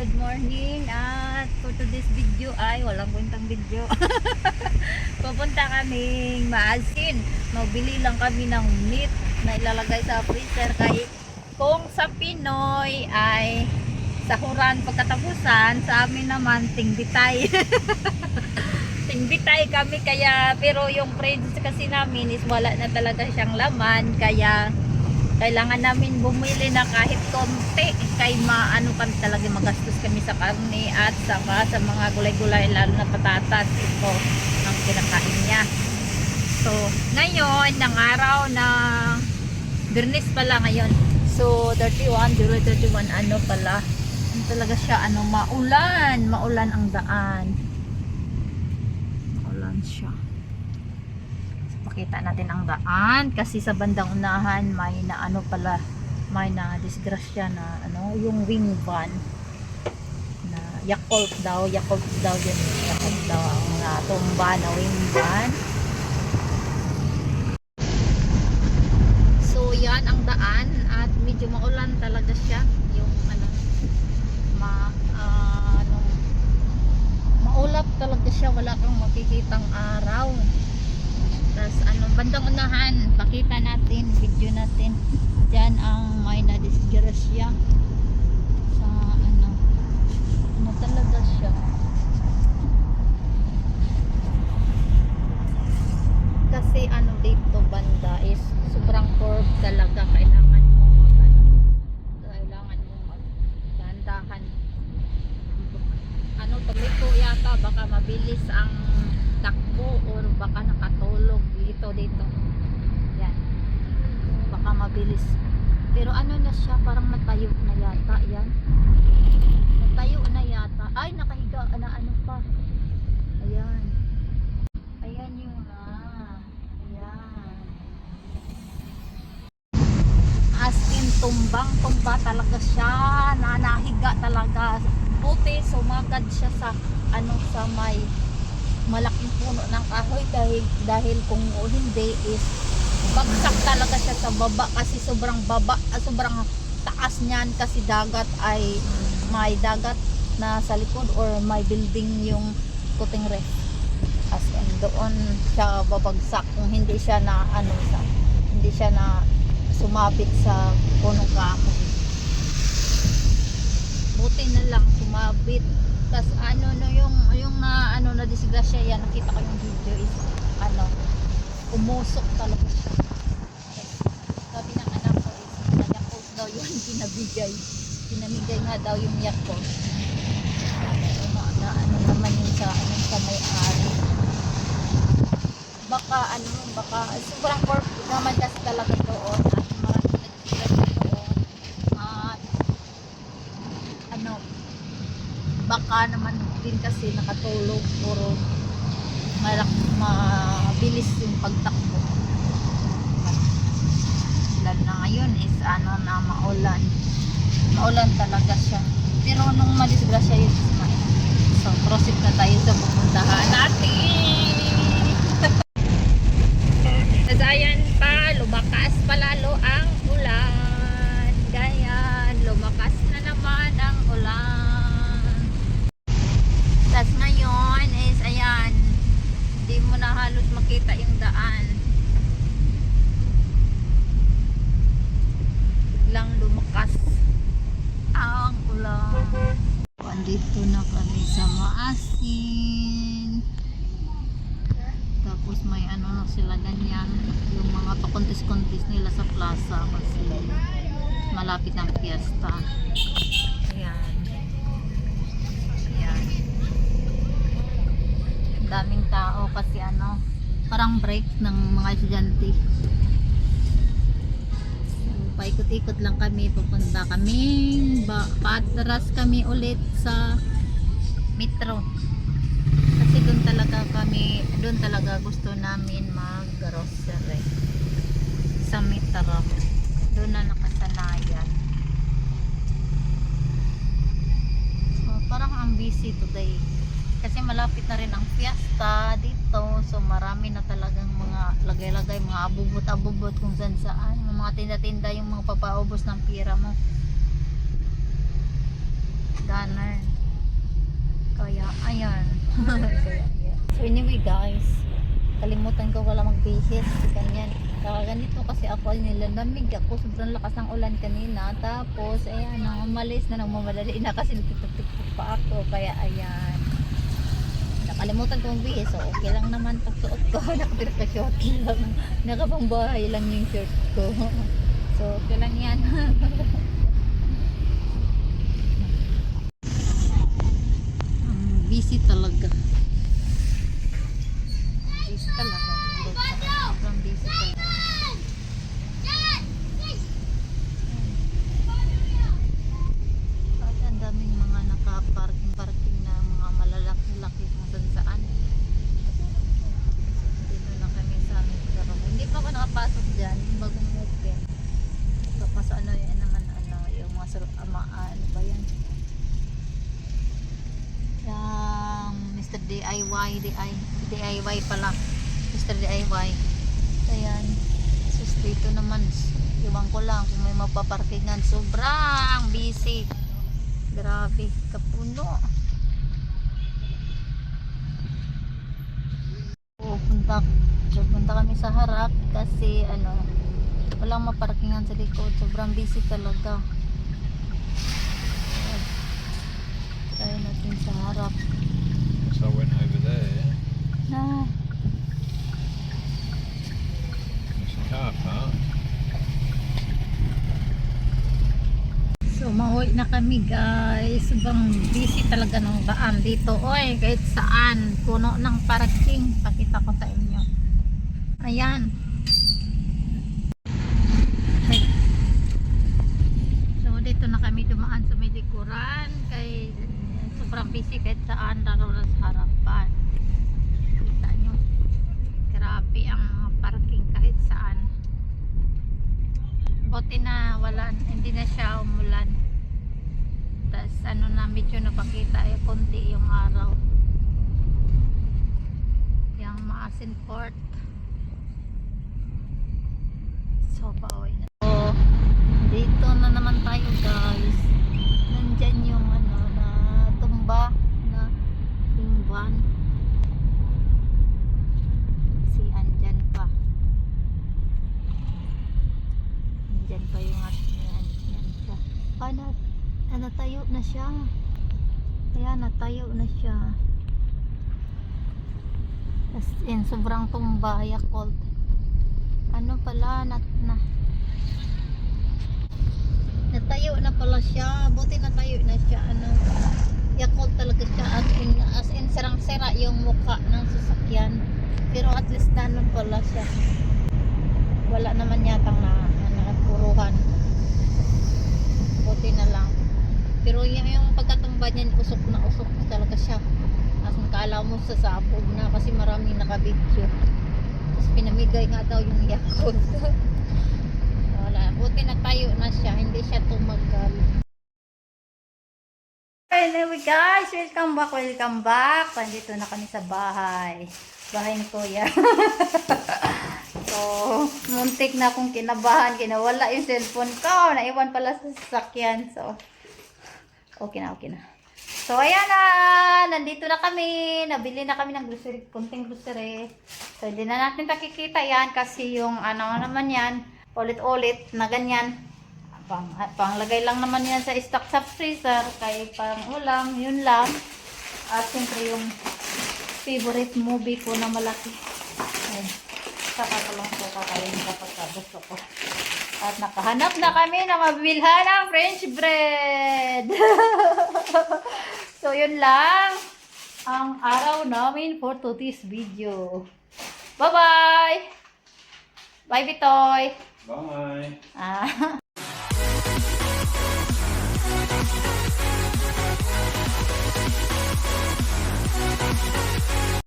good morning. At for today's video ay walang kwentang video. Pupunta kaming maasin. Magbili lang kami ng meat na ilalagay sa freezer. Kaya kung sa Pinoy ay sahuran pagkatapusan, sa amin naman tingbitay. Tingbitay kami kaya, pero yung fridge kasi namin is wala na talaga siyang laman, kaya kailangan namin bumili na kahit konti kay maano kami talaga, magastos kami sa karne at saka sa mga gulay-gulay, lalo na patatas. Ito ang kinakain niya. So ngayon ng araw na Biyernes pala ngayon, so 31, July 31, ano pala, ano talaga siya, ano, maulan ang daan, maulan siya. Pakita natin ang daan kasi sa bandang unahan may na ano pala, may na disgrasya na ano, yung wing van na Yakult daw din, Yakult daw ang natumba na wing van. So yan ang daan at medyo maulan talaga siya, yung ano, maulap talaga siya, wala kang makikitang araw. Tas ano, bandang unahan, pakita natin, video natin. Diyan ang may na-disgrasya sa ano talaga siya. Kasi ano dito banda is sobrang curve talaga, kailangan mo magdahan-dahan. Ano, tumiko yata, baka mabilis ang takbo or baka nakatulog dito yan, baka mabilis, pero ano na siya, parang natayo na yata yan, natayo na yata, ay nakahiga na ano pa, ayan yung ayan, as in tumba talaga siya, nahiga talaga, buti sumagad siya sa ano, sa may malaking puno ng kahoy, dahil kung hindi is bagsak talaga siya sa baba, kasi sobrang taas niyan, kasi dagat, ay may dagat na sa likod or may building yung puting ref, as in doon siya babagsak kung hindi siya na ano, hindi siya na sumabit sa punong kahoy. Buti na lang sumabit. Tas ano no, yung na ano na disgrasya yan, nakita ko yung video is ano, umusok talaga siya. Sabi ng anak ko is mga Yakult daw yun pinamigay nga daw yung Yakult. Na ano naman yung sa may-ari, baka sobrang corporate naman kasi talaga doon, at maraming nagsigrasya doon, at ano, baka naman din kasi nakatulog or mabilis yung pagtakbo. Lalo na ngayon is ano, na maulan talaga siya, pero nung madisgrasya yun, so proceed na tayo sa pupuntahan natin. Kasi ayan pa, lumakas pa lalo ang ulan, ganyan, lumakas na naman ang ulan. Tas ngayon is ayan, hindi mo na halos makita yung daan, biglang lumakas ang ulan. Andito na kami sa maasin, tapos may ano na sila ganyan, yung mga pakontis-kontis nila sa plaza kasi malapit ang fiesta. Ayan, daming tao kasi ano, parang break ng mga estudyante. So, paikot-ikot lang kami, pupunta kami patras kami ulit sa metro, kasi doon talaga gusto namin mag-grocery, sa metro, doon na nakasanayan. So parang ang busy today kasi malapit na rin ang fiesta dito, so marami na talagang mga lagay-lagay, mga abubot-abubot kung saan mga tinda-tinda, yung mga papaubos ng pira mo. gunner. Kaya, ayan. Kaya, ayan. So anyway guys, kalimutan ko wala magbihis. Ganyan. Ganito kasi ako nilalamig ako. Sobrang lakas ng ulan kanina. Tapos, ayan, umalis na nagmamadali na kasi nagtitik-tik pa ako. Kaya, ayan. Nakalimutan ko magbihis. So, okay lang naman pagsuot ko. Nakapirka-short lang. Nakapangbahay lang yung shirt ko. So, okay lang yan. Busy talaga. Busy talaga. Sobrang busy talaga. At ang daming mga naka-parking na mga malalaki-laki kung saan. Dito na kami sa aming trabaho. Hindi pa ako nakapasok dyan. Yung bagong open. Tapos ano yan naman, yung mga ano ba yan? Yung Mr. DIY pala. Mr. DIY. Ayan. Sus, dito naman. Iwan ko lang kung may mapaparkingan. Sobrang busy. Grabe. Kapuno. Punta kami sa harap kasi walang maparkingan sa likod. Sobrang busy talaga. Tayo natin sa harap. So I went over there. No. There's a car park. So mauwi na kami guys. Sobrang busy talaga ng daan dito. Oy, kahit saan. Puno ng parking. Pakita ko sa inyo. Ayan. So dito na kami dumaan sa may likuran. Kay sobrang busy kahit saan. Lalo na sa harapan. Kita nyo. Grabe ang mga parking kahit saan. Buti na hindi na siya umulan. Tapos na medyo napakita konti yung araw. Yung Maasin Port. So pauwi na. So dito na naman tayo guys. Nandyan yung na tumba na yung van. Si andyan pa. Andyan pa yung yan siya. Natayo na siya. Ayan, natayo na siya. As in, sobrang tumba, Yakult. Natayo na pala siya. Buti natayo na siya. Yakult talaga siya. As in, serang-sera yung mukha ng sasakyan. Pero at least nanon pala siya. Wala naman yatang nakapuruhan. Buti na lang. Pero yung pagkatumba niya, usok talaga siya. As nakala mo sa sabog na kasi maraming nakabidyo. Tapos pinamigay nga daw yung Yakult. Wala. Buti na tayo na siya. Hindi siya tumagal. Anyway guys, welcome back. Nandito na kami sa bahay. Bahay ni Kuya. So, muntik na akong kinabahan. Kinawala yung cellphone ko. Naiwan pala sa sasakyan. So, okay na. So, ayan na. Nandito na kami. Nabili na kami ng grocery. Kunting grocery. So, hindi na natin pakikita yan. Kasi yung naman yan. Ulit-ulit na ganyan. Panglagay lang naman yan sa stock sa freezer. Kaya pang ulam. Yun lang. At siyempre yung favorite movie ko na malaki. Ayan. Kakakulong ko kakain kapag gusto ko. At nakahanap na kami na mabilhan ng French bread. So yun lang ang araw namin for today's video. Bye bye. Bye Bitoy. Bye.